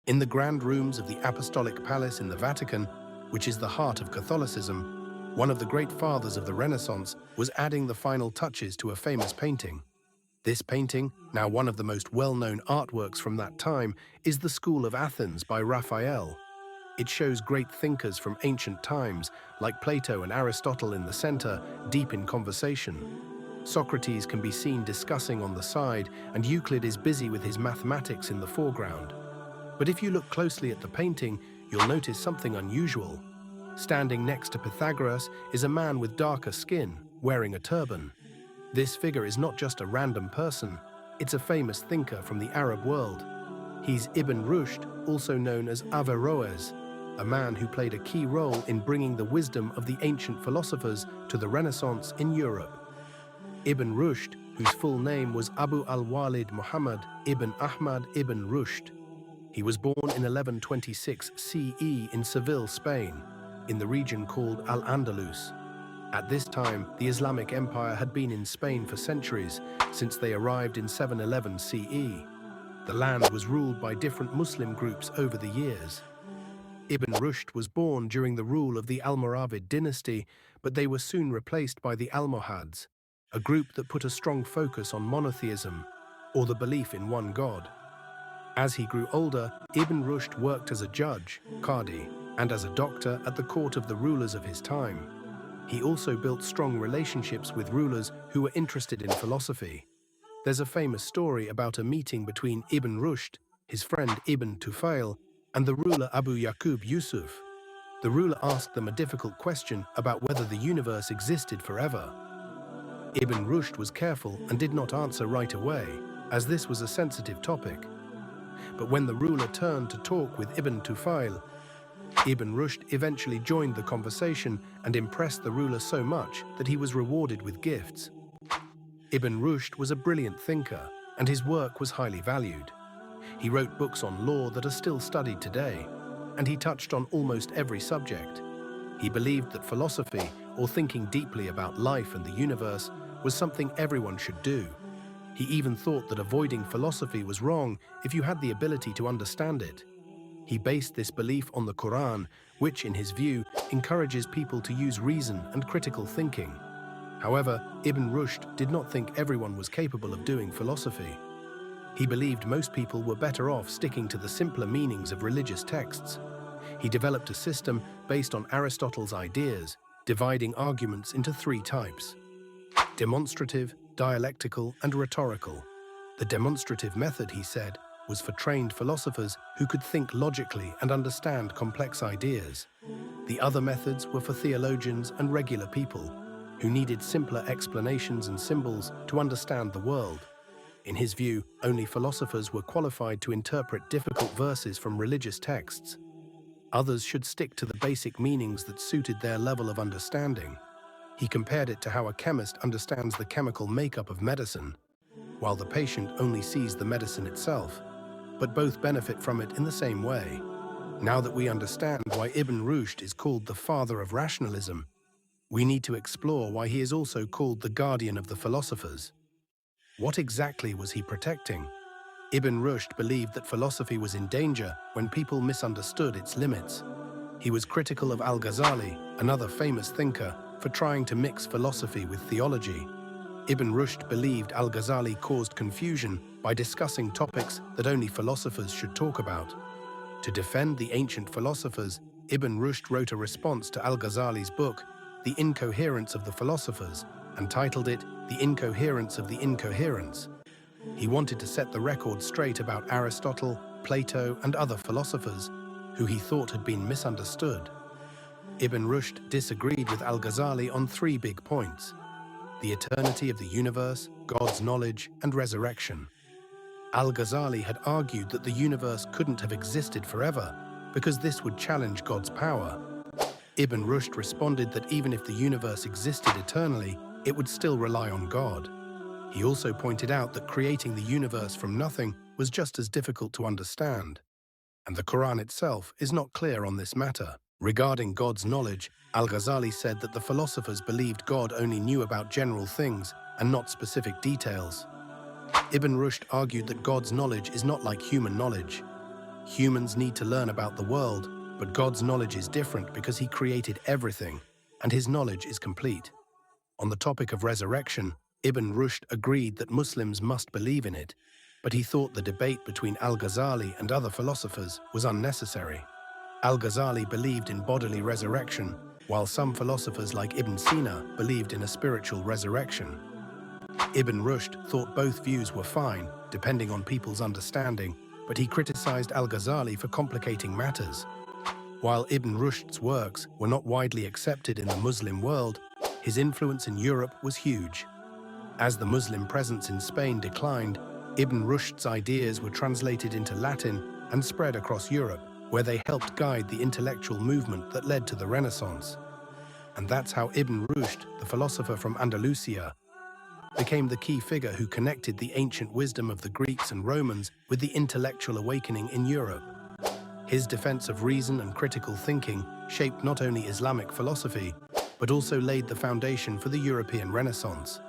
In the grand rooms of the Apostolic Palace in the Vatican, which is the heart of Catholicism, one of the great fathers of the Renaissance was adding the final touches to a famous painting. This painting, now one of the most well-known artworks from that time, is the School of Athens by Raphael. It shows great thinkers from ancient times, like Plato and Aristotle in the center, deep in conversation. Socrates can be seen discussing on the side, and Euclid is busy with his mathematics in the foreground. But if you look closely at the painting, you'll notice something unusual. Standing next to Pythagoras is a man with darker skin, wearing a turban. This figure is not just a random person, it's a famous thinker from the Arab world. He's Ibn Rushd, also known as Averroes, a man who played a key role in bringing the wisdom of the ancient philosophers to the Renaissance in Europe. Ibn Rushd, whose full name was Abu al-Walid Muhammad ibn Ahmad ibn Rushd. He was born in 1126 CE in Seville, Spain, in the region called Al-Andalus. At this time, the Islamic Empire had been in Spain for centuries, since they arrived in 711 CE. The land was ruled by different Muslim groups over the years. Ibn Rushd was born during the rule of the Almoravid dynasty, but they were soon replaced by the Almohads, a group that put a strong focus on monotheism, or the belief in one God. As he grew older, Ibn Rushd worked as a judge, qadi, and as a doctor at the court of the rulers of his time. He also built strong relationships with rulers who were interested in philosophy. There's a famous story about a meeting between Ibn Rushd, his friend Ibn Tufail, and the ruler Abu Yaqub Yusuf. The ruler asked them a difficult question about whether the universe existed forever. Ibn Rushd was careful and did not answer right away, as this was a sensitive topic. But when the ruler turned to talk with Ibn Tufail, Ibn Rushd eventually joined the conversation and impressed the ruler so much that he was rewarded with gifts. Ibn Rushd was a brilliant thinker, and his work was highly valued. He wrote books on law that are still studied today, and he touched on almost every subject. He believed that philosophy, or thinking deeply about life and the universe, was something everyone should do. He even thought that avoiding philosophy was wrong if you had the ability to understand it. He based this belief on the Quran, which, in his view, encourages people to use reason and critical thinking. However, Ibn Rushd did not think everyone was capable of doing philosophy. He believed most people were better off sticking to the simpler meanings of religious texts. He developed a system based on Aristotle's ideas, dividing arguments into three types: demonstrative, dialectical, and rhetorical. The demonstrative method, he said, was for trained philosophers who could think logically and understand complex ideas. The other methods were for theologians and regular people, who needed simpler explanations and symbols to understand the world. In his view, only philosophers were qualified to interpret difficult verses from religious texts. Others should stick to the basic meanings that suited their level of understanding. He compared it to how a chemist understands the chemical makeup of medicine, while the patient only sees the medicine itself, but both benefit from it in the same way. Now that we understand why Ibn Rushd is called the father of rationalism, we need to explore why he is also called the guardian of the philosophers. What exactly was he protecting? Ibn Rushd believed that philosophy was in danger when people misunderstood its limits. He was critical of Al-Ghazali, another famous thinker, for trying to mix philosophy with theology. Ibn Rushd believed Al-Ghazali caused confusion by discussing topics that only philosophers should talk about. To defend the ancient philosophers, Ibn Rushd wrote a response to Al-Ghazali's book, The Incoherence of the Philosophers, and titled it The Incoherence of the Incoherence. He wanted to set the record straight about Aristotle, Plato, and other philosophers, who he thought had been misunderstood. Ibn Rushd disagreed with Al-Ghazali on three big points: the eternity of the universe, God's knowledge, and resurrection. Al-Ghazali had argued that the universe couldn't have existed forever, because this would challenge God's power. Ibn Rushd responded that even if the universe existed eternally, it would still rely on God. He also pointed out that creating the universe from nothing was just as difficult to understand, and the Quran itself is not clear on this matter. Regarding God's knowledge, Al-Ghazali said that the philosophers believed God only knew about general things and not specific details. Ibn Rushd argued that God's knowledge is not like human knowledge. Humans need to learn about the world, but God's knowledge is different because he created everything, and his knowledge is complete. On the topic of resurrection, Ibn Rushd agreed that Muslims must believe in it, but he thought the debate between Al-Ghazali and other philosophers was unnecessary. Al-Ghazali believed in bodily resurrection, while some philosophers like Ibn Sina believed in a spiritual resurrection. Ibn Rushd thought both views were fine, depending on people's understanding, but he criticized Al-Ghazali for complicating matters. While Ibn Rushd's works were not widely accepted in the Muslim world, his influence in Europe was huge. As the Muslim presence in Spain declined, Ibn Rushd's ideas were translated into Latin and spread across Europe, where they helped guide the intellectual movement that led to the Renaissance. And that's how Ibn Rushd, the philosopher from Andalusia, became the key figure who connected the ancient wisdom of the Greeks and Romans with the intellectual awakening in Europe. His defense of reason and critical thinking shaped not only Islamic philosophy, but also laid the foundation for the European Renaissance.